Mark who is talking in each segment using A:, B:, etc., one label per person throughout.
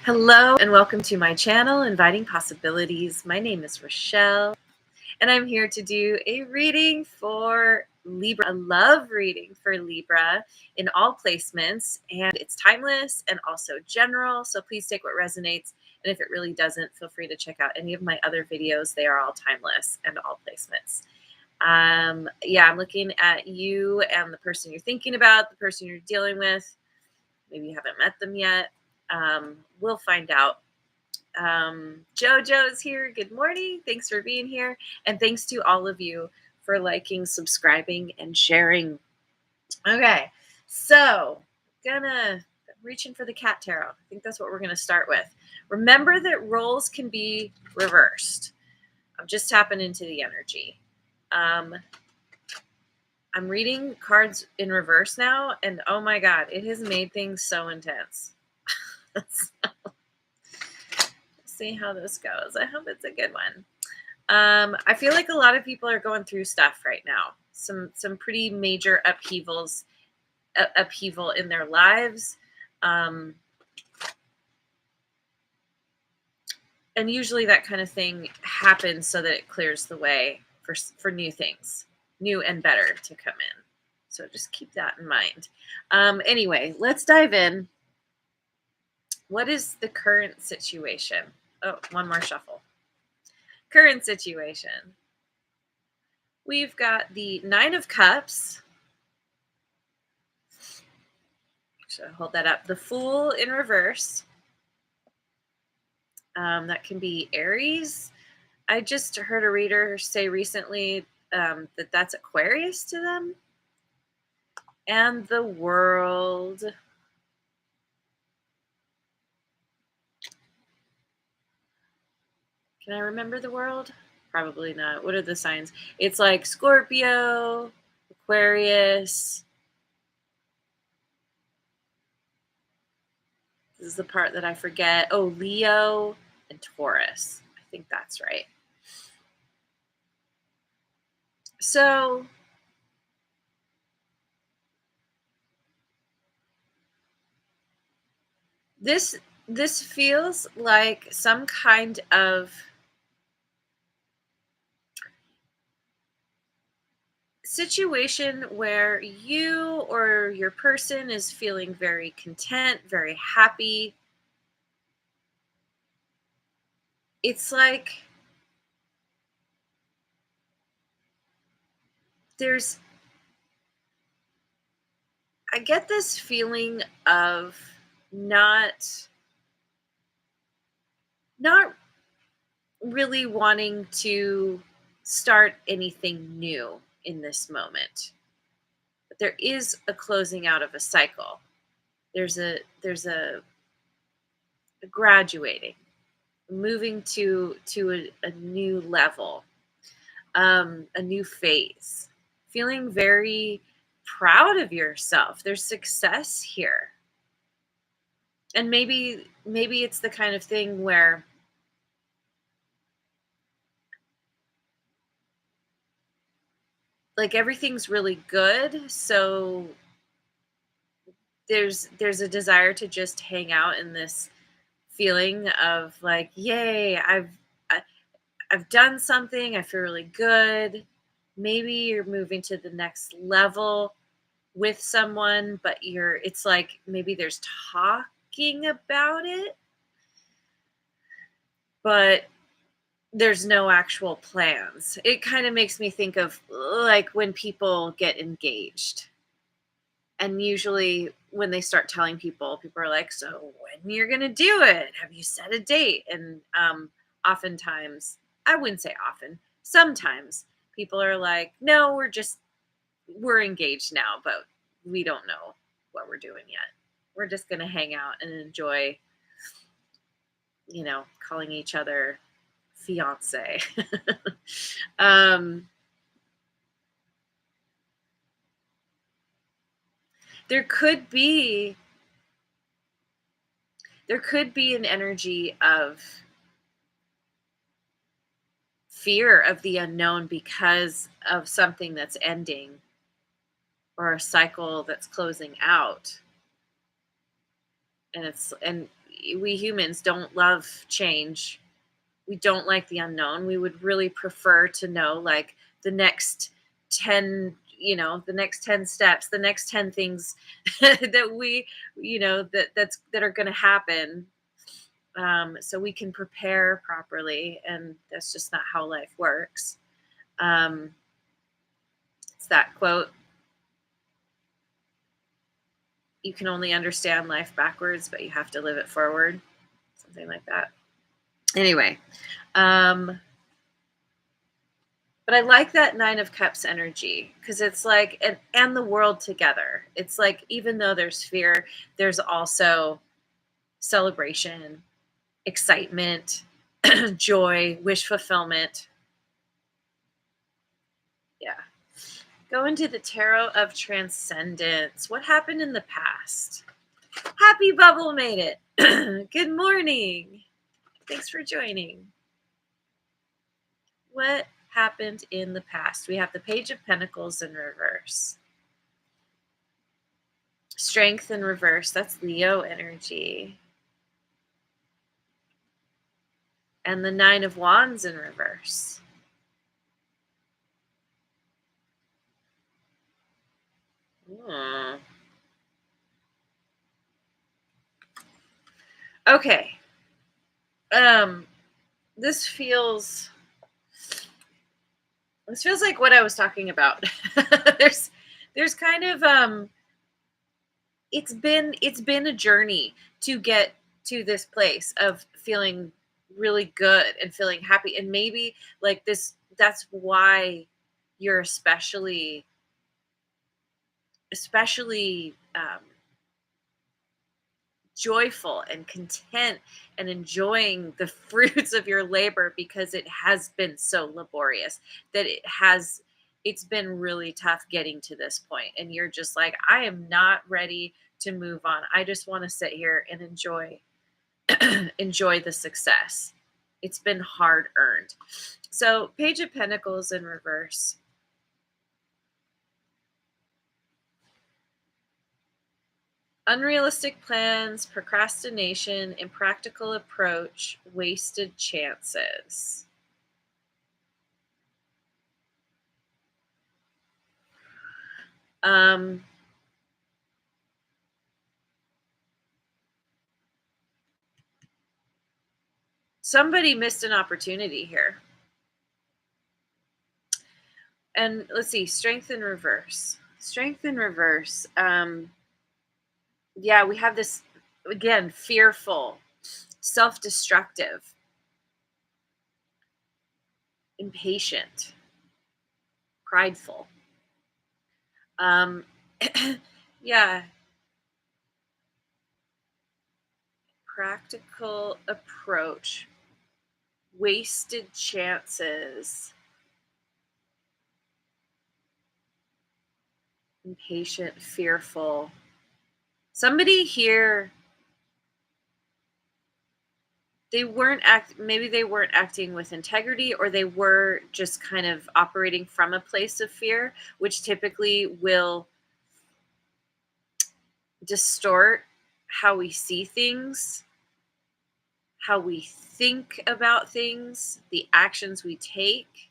A: Hello and welcome to my channel, Inviting Possibilities. My name is Rochelle and I'm here to do a reading for Libra, a love reading for Libra in all placements, and it's timeless and also general, so please take what resonates, and if it really doesn't, feel free to check out any of my other videos. They are all timeless and all placements. I'm looking at you and the person you're thinking about, the person you're dealing with. Maybe you haven't met them yet. We'll find out. Jojo's here. Good morning. Thanks for being here. And thanks to all of you for liking, subscribing, and sharing. Okay, so reaching for the cat tarot. I think that's what we're gonna start with. Remember that roles can be reversed. I'm just tapping into the energy. I'm reading cards in reverse now, and oh my God, it has made things so intense. See how this goes. I hope it's a good one. I feel like a lot of people are going through stuff right now. Some pretty major upheaval in their lives. And usually that kind of thing happens so that it clears the way for new things, new and better to come in. So just keep that in mind. Anyway, let's dive in. What is the current situation? Oh, one more shuffle. Current situation. We've got the Nine of Cups. Should I hold that up? The Fool in reverse. That can be Aries. I just heard a reader say recently that that's Aquarius to them. And the World. Can I remember the World? Probably not. What are the signs? It's like Scorpio, Aquarius. This is the part that I forget. Oh, Leo and Taurus. I think that's right. So this feels like some kind of situation where you or your person is feeling very content, very happy. It's like I get this feeling of not really wanting to start anything new in this moment. But there is a closing out of a cycle. There's a graduating, moving to a new level, a new phase, feeling very proud of yourself. There's success here. And maybe it's the kind of thing where like everything's really good, so there's a desire to just hang out in this feeling of like, yay, I've done something, I feel really good. Maybe you're moving to the next level with someone, but it's like maybe there's talking about it, but there's no actual plans. It kind of makes me think of like when people get engaged. And usually when they start telling people are like, so when you're going to do it? Have you set a date? And oftentimes, I wouldn't say often, sometimes people are like, no, we're engaged now, but we don't know what we're doing yet. We're just going to hang out and enjoy, calling each other fiance. There could be an energy of fear of the unknown because of something that's ending or a cycle that's closing out. And we humans don't love change. We don't like the unknown. We would really prefer to know like the next 10, the next 10 steps, the next 10 things that we, that are going to happen. So we can prepare properly. And that's just not how life works. It's that quote, you can only understand life backwards, but you have to live it forward. Something like that. Anyway, but I like that 9 of Cups energy because it's like, and the world together. It's like, even though there's fear, there's also celebration, excitement, joy, wish fulfillment. Yeah. Go into the Tarot of Transcendence. What happened in the past? Happy Bubble made it. Good morning. Thanks for joining. What happened in the past? We have the Page of Pentacles in reverse. Strength in reverse. That's Leo energy. And the 9 of Wands in reverse. Okay. This feels like what I was talking about. there's kind of it's been a journey to get to this place of feeling really good and feeling happy, and maybe like this, that's why you're especially joyful and content and enjoying the fruits of your labor, because it has been so laborious that it's been really tough getting to this point, and you're just like, I am not ready to move on. I just want to sit here and enjoy the success. It's been hard earned. So Page of Pentacles in reverse. Unrealistic plans, procrastination, impractical approach, wasted chances. Somebody missed an opportunity here. And let's see, strength in reverse. Strength in reverse. Yeah, we have this, again, fearful, self-destructive, impatient, prideful. Yeah. Practical approach, wasted chances, impatient, fearful. Somebody here, maybe they weren't acting with integrity, or they were just kind of operating from a place of fear, which typically will distort how we see things, how we think about things, the actions we take.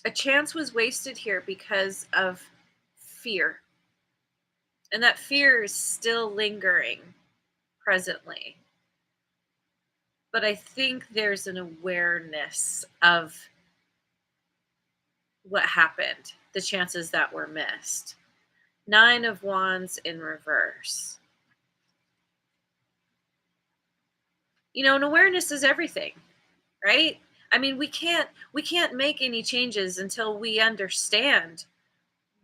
A: A chance was wasted here because of fear. And that fear is still lingering presently. But I think there's an awareness of what happened, the chances that were missed. 9 of Wands in reverse. And awareness is everything, right? I mean, we can't make any changes until we understand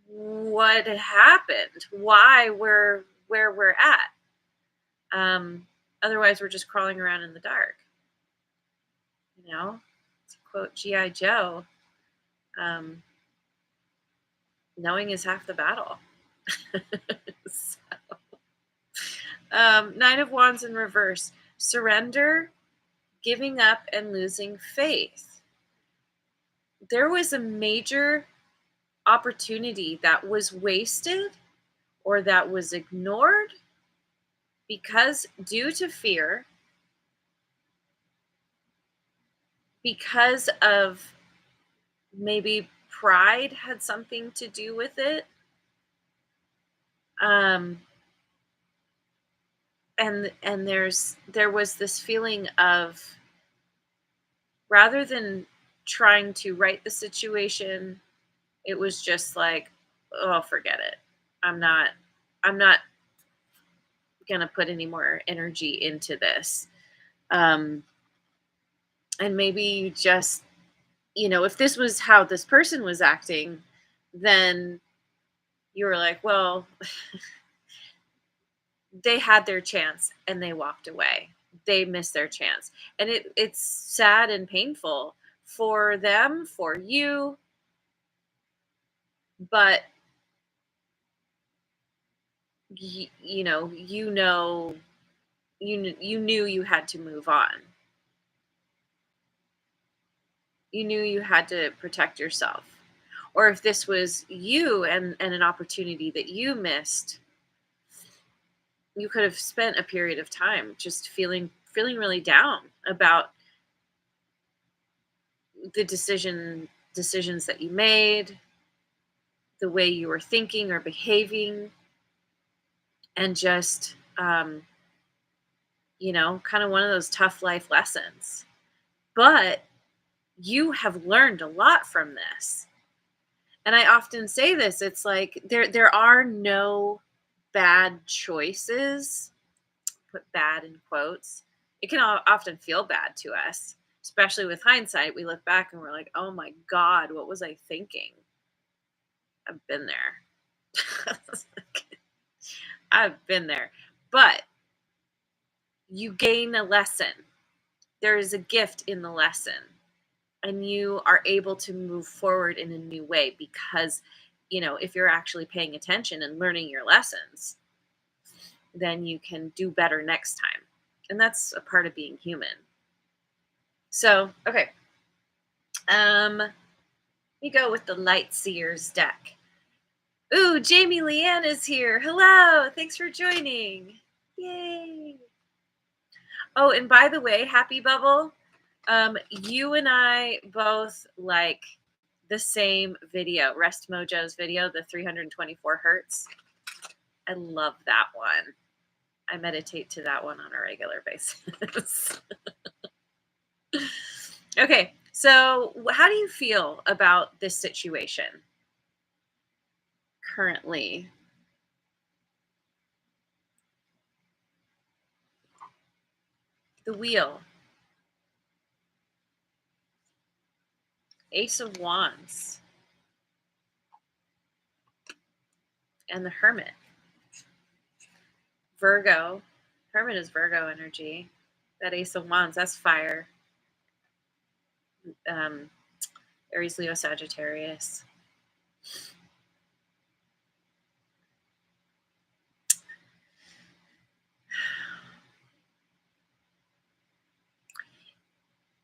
A: what happened, why we're where we're at. Otherwise, we're just crawling around in the dark. To quote G.I. Joe, knowing is half the battle. So, 9 of Wands in reverse. Surrender, giving up, and losing faith. there was a major opportunity that was wasted or that was ignored because due to fear, because of maybe pride had something to do with it. Um, and there was this feeling of, rather than trying to right the situation, it was just like, oh, forget it. I'm not gonna put any more energy into this. Um, and maybe you just, if this was how this person was acting, then you were like, well, they had their chance and they walked away. They missed their chance. And it's sad and painful for them, for you, but you knew you had to move on. You knew you had to protect yourself. Or if this was you and an opportunity that you missed, you could have spent a period of time just feeling really down about the decisions that you made, the way you were thinking or behaving, and just kind of one of those tough life lessons. But you have learned a lot from this. And I often say this, it's like there are no bad choices. Put bad in quotes. It can often feel bad to us, especially with hindsight. We look back and we're like, oh my God, what was I thinking? I've been there. I've been there. But you gain a lesson. There is a gift in the lesson. And you are able to move forward in a new way because, if you're actually paying attention and learning your lessons, then you can do better next time. And that's a part of being human. So, okay. We go with the Light Seers deck. Ooh, Jamie Leanne is here. Hello. Thanks for joining. Yay. Oh, and by the way, Happy Bubble, you and I both like the same video, Rest Mojo's video, the 324 hertz. I love that one. I meditate to that one on a regular basis. Okay, so how do you feel about this situation currently? The Wheel, Ace of Wands, and the Hermit. Virgo. Hermit is Virgo energy. That Ace of Wands, that's fire. Aries, Leo, Sagittarius.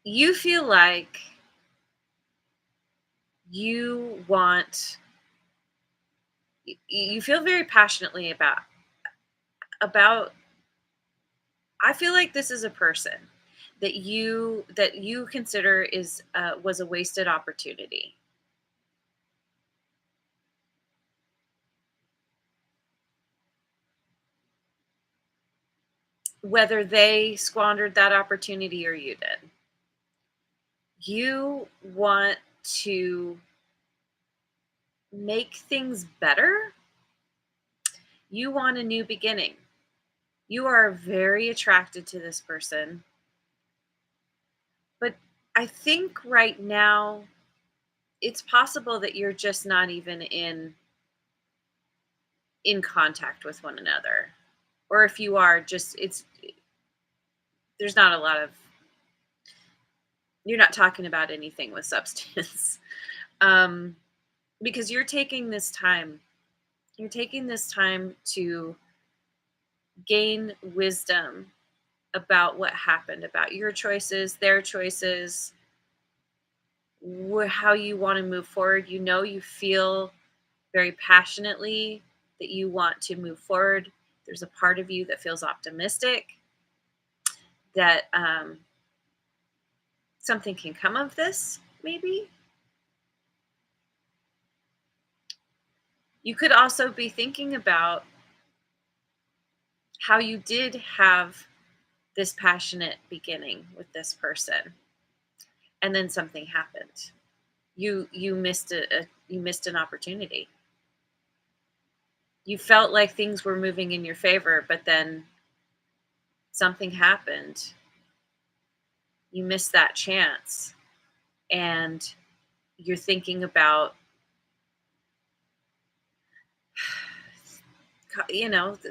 A: You feel like you feel very passionately about I feel like this is a person that you consider was a wasted opportunity. Whether they squandered that opportunity or you did. You want to make things better. You want a new beginning. You are very attracted to this person. But I think right now it's possible that you're just not even in contact with one another. Or if you are, there's not a lot of, you're not talking about anything with substance. Because you're taking this time to gain wisdom about what happened, about your choices, their choices, how you want to move forward. You feel very passionately that you want to move forward. There's a part of you that feels optimistic that something can come of this, maybe. You could also be thinking about how you did have this passionate beginning with this person, and then something happened. You missed you missed an opportunity. You felt like things were moving in your favor, but then something happened. You missed that chance, and you're thinking about,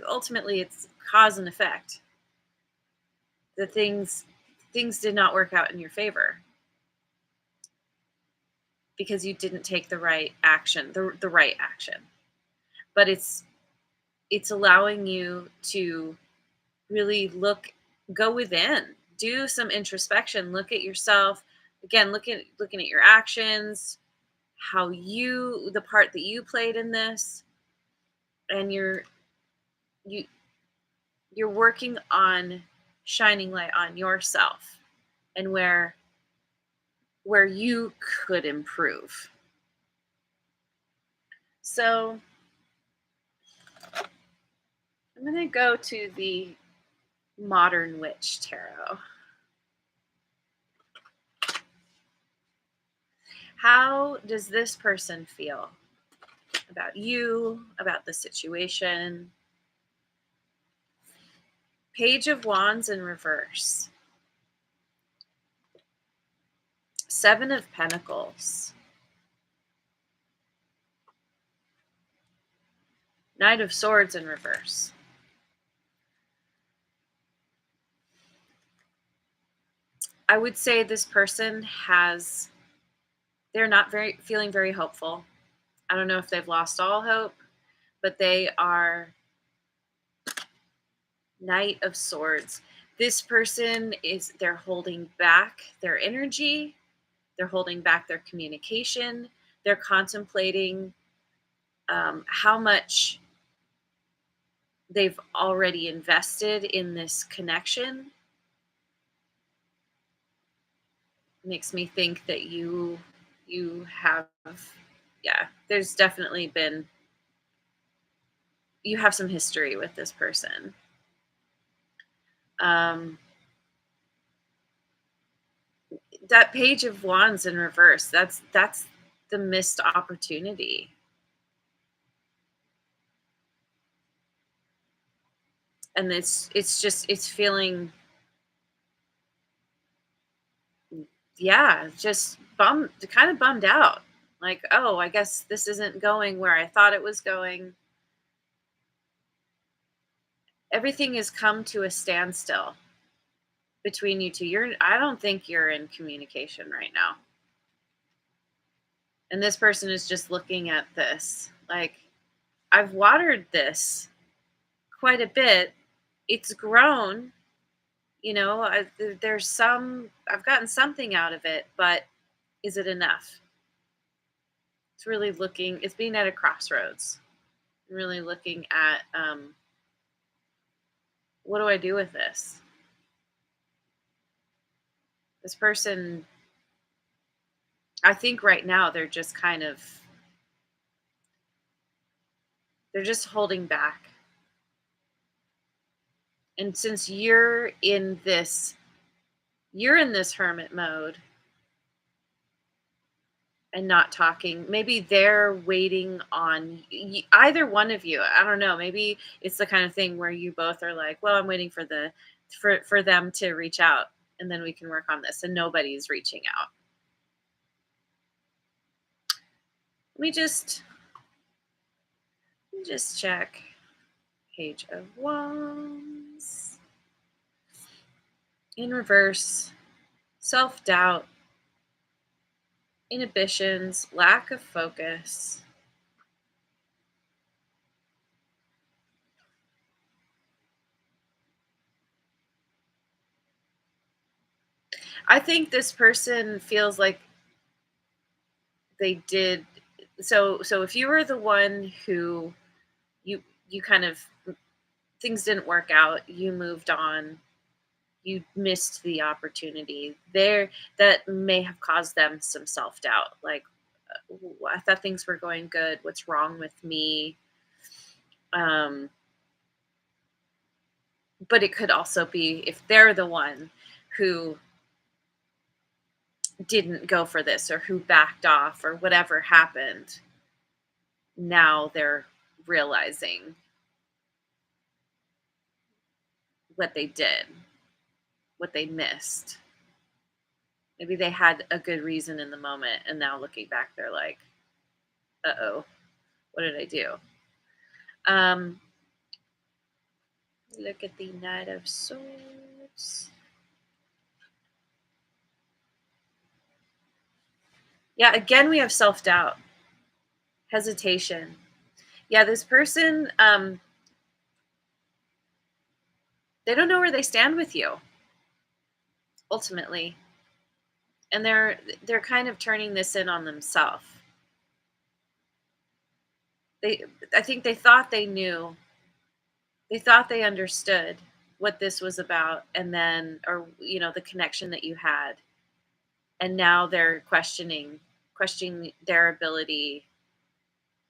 A: ultimately it's cause and effect. The things did not work out in your favor because you didn't take the right action, the right action. But it's allowing you to really go within, do some introspection, look at yourself again, looking at your actions, the part that you played in this, and you you're working on shining light on yourself and where you could improve. So I'm going to go to the Modern Witch Tarot. How does this person feel about you, about the situation? Page of Wands in reverse. Seven of Pentacles. Knight of Swords in reverse. I would say this person they're not feeling very hopeful. I don't know if they've lost all hope, but they are Knight of Swords. This person they're holding back their energy. They're holding back their communication. They're contemplating how much they've already invested in this connection. Makes me think that you have, yeah, there's definitely been, you have some history with this person. That Page of Wands in reverse, that's the missed opportunity. And it's feeling, yeah, just kind of bummed out. Like, oh, I guess this isn't going where I thought it was going. Everything has come to a standstill between you two. I don't think you're in communication right now. And this person is just looking at this like, I've watered this quite a bit. It's grown, I've gotten something out of it, but is it enough? It's being at a crossroads, really looking at, what do I do with this? This person, I think right now they're just they're just holding back. And since you're in this hermit mode and not talking, maybe they're waiting on either one of you. I don't know. Maybe it's the kind of thing where you both are like, well, I'm waiting for them to reach out, and then we can work on this, and nobody's reaching out. Let me just check. Page of Wands in reverse. Self-doubt, inhibitions, lack of focus. I think this person feels like they did. So if you were the one who you kind of, things didn't work out, you moved on, you missed the opportunity there, that may have caused them some self-doubt, like, I thought things were going good, what's wrong with me? um but it could also be, if they're the one who didn't go for this, or who backed off, or whatever happened, now they're realizing what they did, what they missed. Maybe they had a good reason in the moment, and now looking back, they're like, "Uh-oh, what did I do?" Um, Look at the Knight of Swords. Yeah, again, we have self-doubt, hesitation. Yeah, this person, they don't know where they stand with you, ultimately. And they're kind of turning this in on themselves. They I think they thought they knew, they thought they understood what this was about, and then, or the connection that you had, and now they're questioning their ability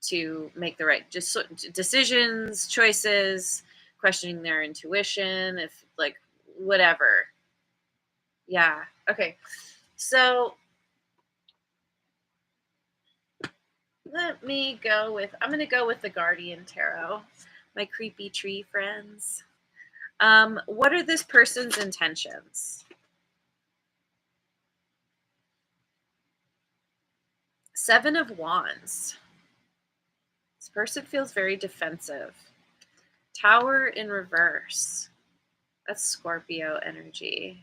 A: to make the right decisions, choices, questioning their intuition, if, like, whatever. Yeah. Okay. So I'm going to go with the Guardian Tarot, my creepy tree friends. What are this person's intentions? Seven of Wands. This person feels very defensive. Tower in reverse. That's Scorpio energy.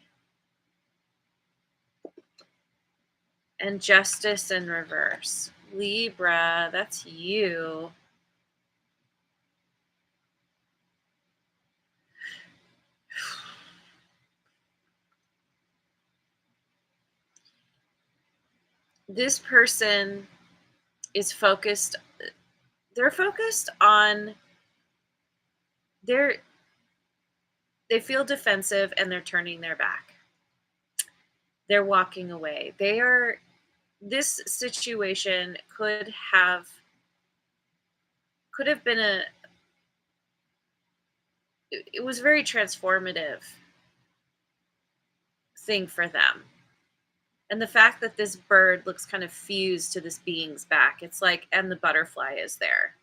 A: And Justice in reverse. Libra, that's you. This person is focused, they're focused on their, they feel defensive, and they're turning their back. They're walking away. This situation could have been it was very transformative thing for them. And the fact that this bird looks kind of fused to this being's back, it's like, and the butterfly is there.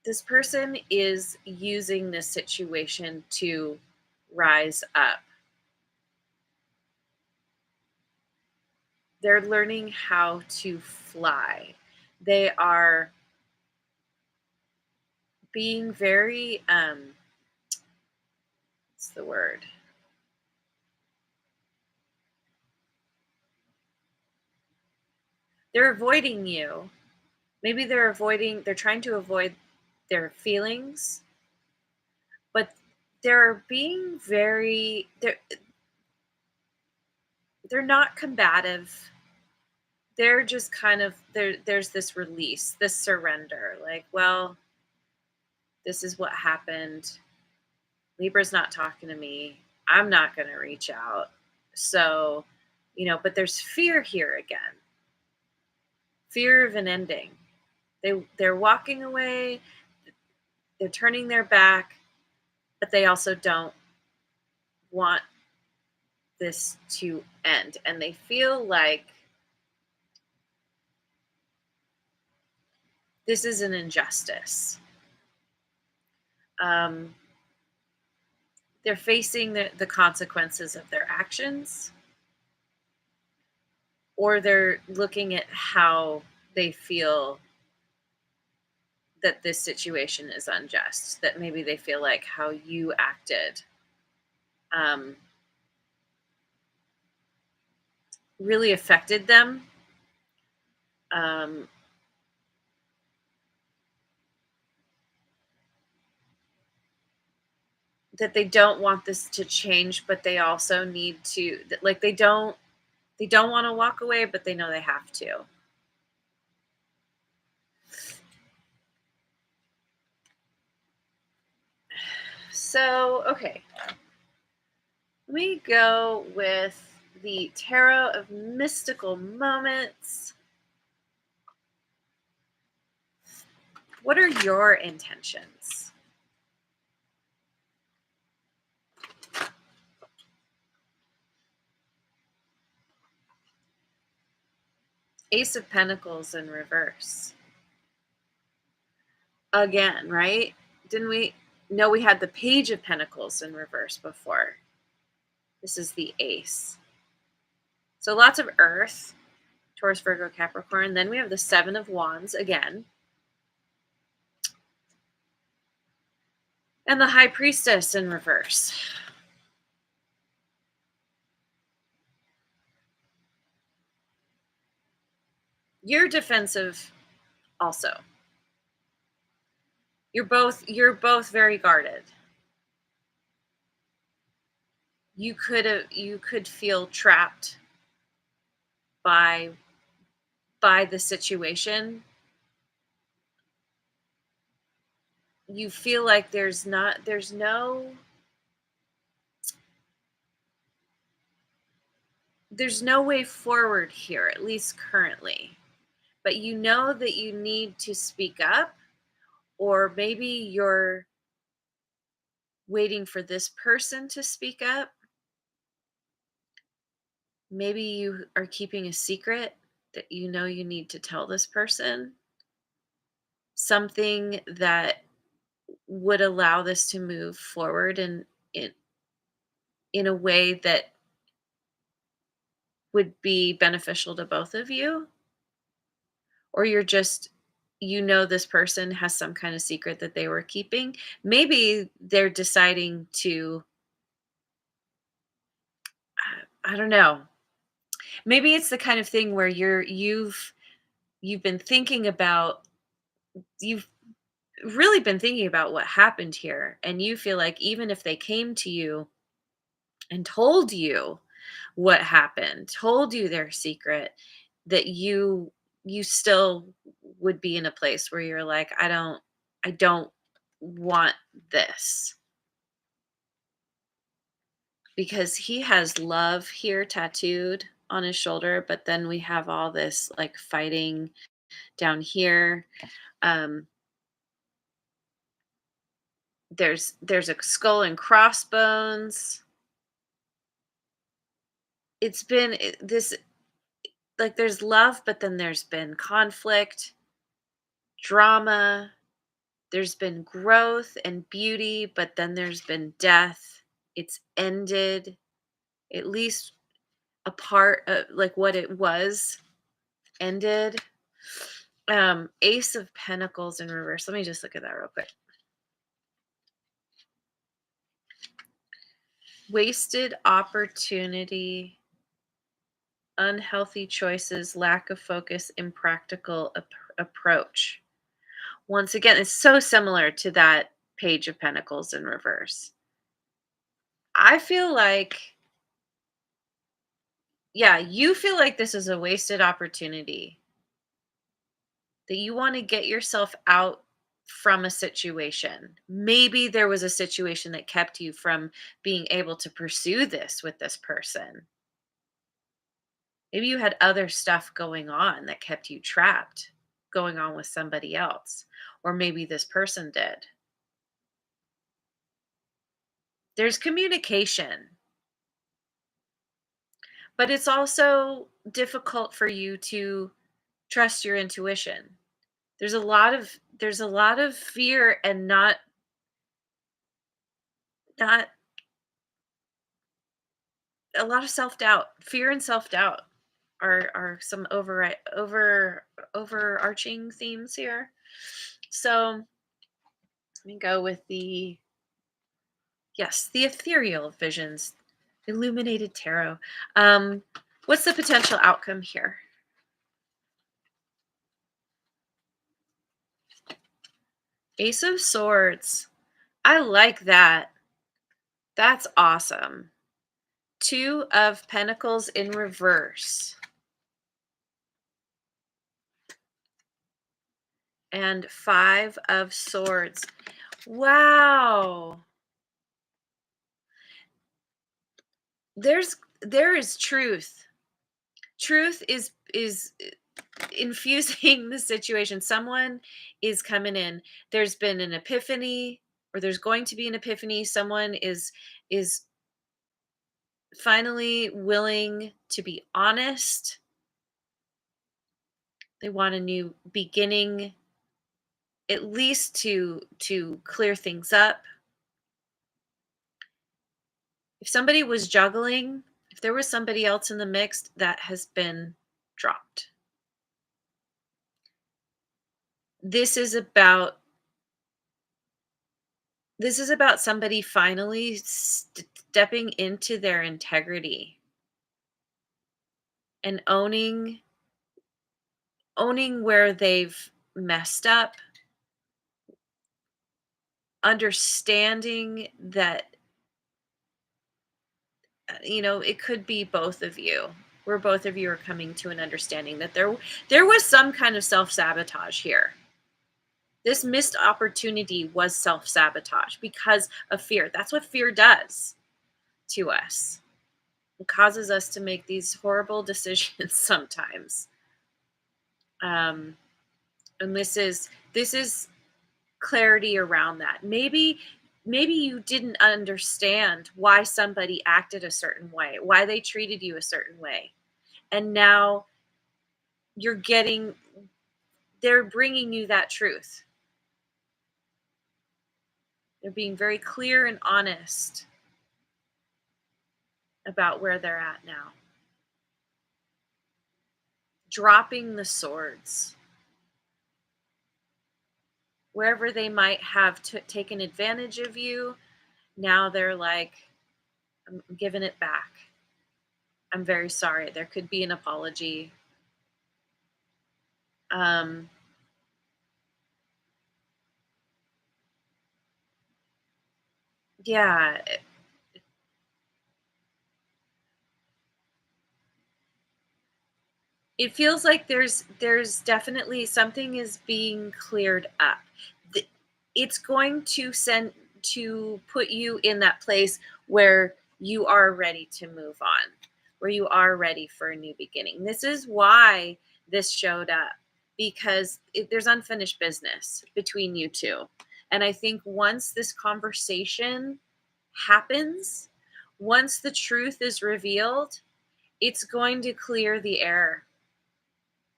A: This person is using this situation to rise up. They're learning how to fly. They are being very, what's the word? They're avoiding you. Maybe they're trying to avoid their feelings, but they're being very, they're not combative. They're just kind of, there's this release, this surrender, like, well, this is what happened. Libra's not talking to me. I'm not going to reach out. So, but there's fear here again. Fear of an ending. They're walking away. They're turning their back, but they also don't want this to end, and they feel like this is an injustice. Um, they're facing the consequences of their actions, or they're looking at how they feel that this situation is unjust, that maybe they feel like how you acted um, really affected them. Um, that they don't want this to change, but they also need to, like, They don't want to walk away, but they know they have to. So, okay. Let me go with the Tarot of Mystical Moments. What are your intentions? Ace of Pentacles in reverse. Again, right? Didn't we? No, we had the Page of Pentacles in reverse before. This is the Ace. So lots of Earth, Taurus, Virgo, Capricorn. Then we have the Seven of Wands again. And the High Priestess in reverse. You're defensive also. You're both very guarded. You could feel trapped by the situation. You feel like there's no way forward here, at least currently. But you know that you need to speak up, or maybe you're waiting for this person to speak up. Maybe you are keeping a secret that you know you need to tell this person. Something that would allow this to move forward in in a way that would be beneficial to both of you. Or you're just, you know, this person has some kind of secret that they were keeping. Maybe they're deciding to, I don't know. Maybe it's the kind of thing where you've been thinking about, you've really been thinking about what happened here, and you feel like even if they came to you and told you what happened, told you their secret, that you still would be in a place where you're like, I don't want this. Because he has love here tattooed on his shoulder, but then we have all this like fighting down here. Um there's a skull and crossbones. It's been this, like, there's love, but then there's been conflict, drama, there's been growth and beauty, but then there's been death. It's ended, at least a part of like what it was ended. Ace of Pentacles in reverse. Let me just look at that real quick. Wasted opportunity, unhealthy choices, lack of focus, impractical approach. Once again, it's so similar to that Page of Pentacles in reverse. I feel like, yeah, you feel like this is a wasted opportunity, that you want to get yourself out from a situation. Maybe there was a situation that kept you from being able to pursue this with this person. Maybe you had other stuff going on that kept you trapped, going on with somebody else, or maybe this person did. There's communication, but it's also difficult for you to trust your intuition. There's a lot of fear and not a lot of self-doubt. Fear and self-doubt are some overarching themes here. So let me go with the, yes, the ethereal visions, illuminated tarot. Um, what's the potential outcome here? Ace of Swords. I like that. That's awesome. Two of Pentacles in reverse. And Five of Swords. Wow. There is truth. Truth is infusing the situation. Someone is coming in. There's been an epiphany, or there's going to be an epiphany. Someone is finally willing to be honest. They want a new beginning, at least to clear things up. If somebody was juggling, if there was somebody else in the mix, that has been dropped. This is about somebody finally stepping into their integrity and owning where they've messed up, understanding that it could be both of you, where both of you are coming to an understanding that there was some kind of self-sabotage here. This missed opportunity was self-sabotage because of fear. That's what fear does to us. It causes us to make these horrible decisions sometimes. And this is clarity around that. Maybe you didn't understand why somebody acted a certain way, why they treated you a certain way. And now they're bringing you that truth. They're being very clear and honest about where they're at now. Dropping the swords. Wherever they might have taken advantage of you, now they're like, I'm giving it back. I'm very sorry. There could be an apology. Yeah. It feels like there's definitely something is being cleared up. It's going to put you in that place where you are ready to move on, where you are ready for a new beginning. This is why this showed up, because there's unfinished business between you two. And I think once this conversation happens, once the truth is revealed, it's going to clear the air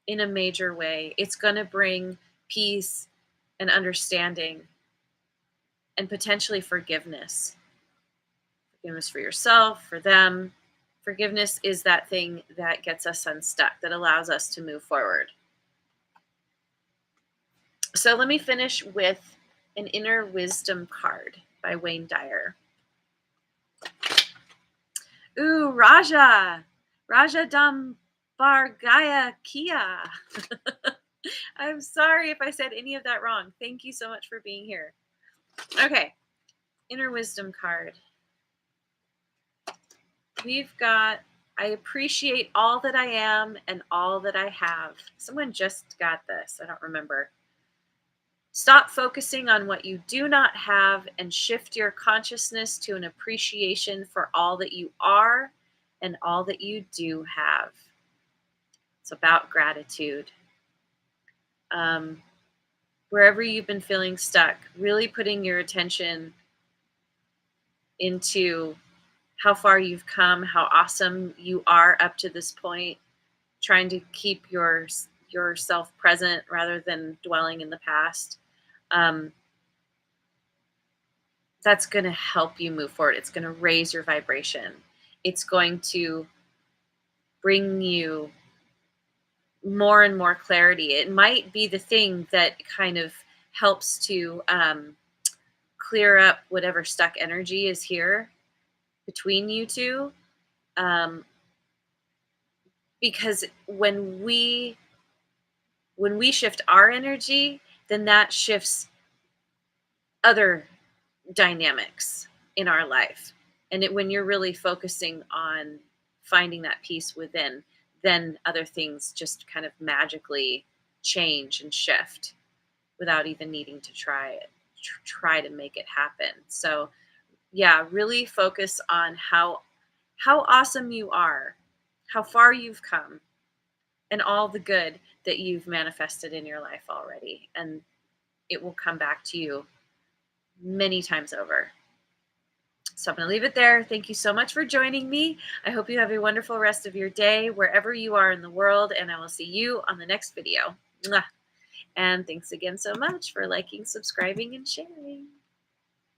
A: in a major way. It's going to bring peace and understanding and potentially forgiveness. Forgiveness for yourself, for them. Forgiveness is that thing that gets us unstuck, that allows us to move forward. So let me finish with an Inner Wisdom card by Wayne Dyer. Ooh, Raja Dambargaya Kia. I'm sorry if I said any of that wrong. Thank you so much for being here. Okay, Inner Wisdom card. We've got, I appreciate all that I am and all that I have. Someone just got this. I don't remember. Stop focusing on what you do not have and shift your consciousness to an appreciation for all that you are and all that you do have. It's about gratitude. Wherever you've been feeling stuck, really putting your attention into how far you've come, how awesome you are up to this point, trying to keep yourself present rather than dwelling in the past. That's going to help you move forward. It's going to raise your vibration. It's going to bring you more and more clarity. It might be the thing that kind of helps to clear up whatever stuck energy is here between you two. Because when we shift our energy, then that shifts other dynamics in our life. And when you're really focusing on finding that peace within, then other things just kind of magically change and shift without even needing to try to make it happen. So yeah, really focus on how awesome you are, how far you've come, and all the good that you've manifested in your life already. And it will come back to you many times over. So I'm going to leave it there. Thank you so much for joining me. I hope you have a wonderful rest of your day wherever you are in the world, and I will see you on the next video. Mwah. And thanks again so much for liking, subscribing, and sharing.